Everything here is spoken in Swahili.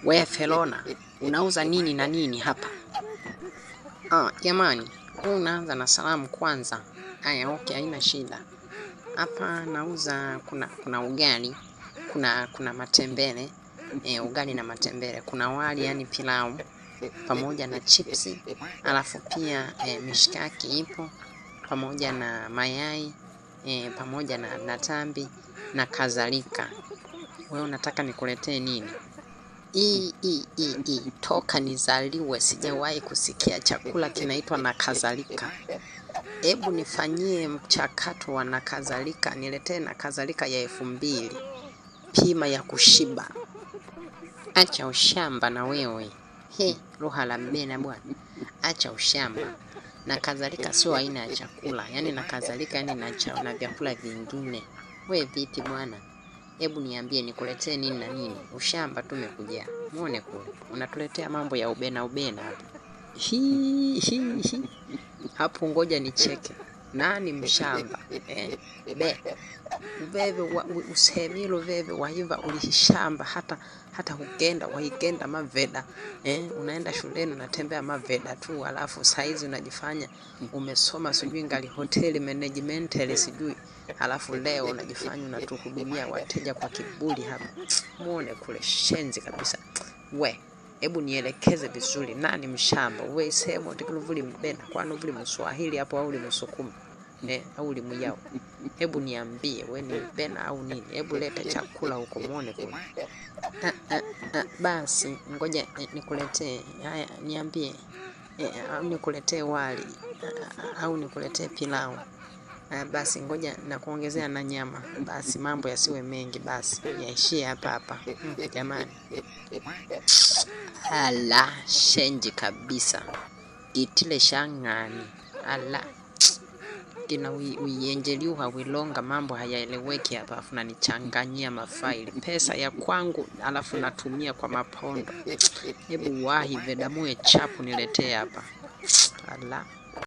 We Felona, unauza nini na nini hapa? Jamani, unaanza na salamu kwanza. Haya, okay, haina shida. Hapa nauza kuna ugali, kuna matembele, ugali na matembele, kuna wali yani pilau, pamoja na chipsi, alafu pia mishkaki ipo, pamoja na mayai, pamoja na tambi na kadhalika. Wewe unataka nikuletee nini? Toka nizaliwe sijawahi kusikia chakula kinaitwa na kadhalika. Hebu nifanyie mchakato wa na kadhalika, niletee na kadhalika ya 2000. Pima ya kushiba. Acha ushamba na wewe. Roha la mbena bwana. Acha ushamba. Na kadhalika sio aina ya chakula. Yaani na kadhalika yani na vyakula vingine. We vipi bwana? Hebu niambie nikuletee nini na nini? Ushamba tu umekujia. Muone kule. Unatuletea mambo ya ubena hapa. Hapo ngoja nicheke. Nani mshamba? Veve usemilo veve waiva ulishamba hata waigenda maveda. Unaenda shuleni unatembea maveda tu, alafu saizi unajifanya umesoma sijui ngali hoteli management sijui, alafu leo unajifanya unatuhudumia wateja kwa kiburi hapa. Muone kule shenzi kabisa. We, hebu nielekeze vizuri, nani mshamba? We sema utikiluvuli mbena, kwani uvuli Mswahili hapo au uli Msukuma? Au uli Muyao? Hebu niambie we ni mbena au nini? Hebu leta chakula huko muone kule. Basi ngoja nikuletee. Haya, niambie au nikuletee wali au nikuletee pilau. Basi ngoja na kuongezea na nyama. Basi mambo yasiwe mengi, basi yaishie hapa. Jamani. Ala, shenji kabisa. Itile shangani. Ala. Kina uienjeliuha wilonga, mambo hayaeleweki hapa, afu nanichanganyia mafaili. Pesa ya kwangu alafu natumia kwa mapondo. Hebu wahi vedamue chapu niletee hapa. Ala.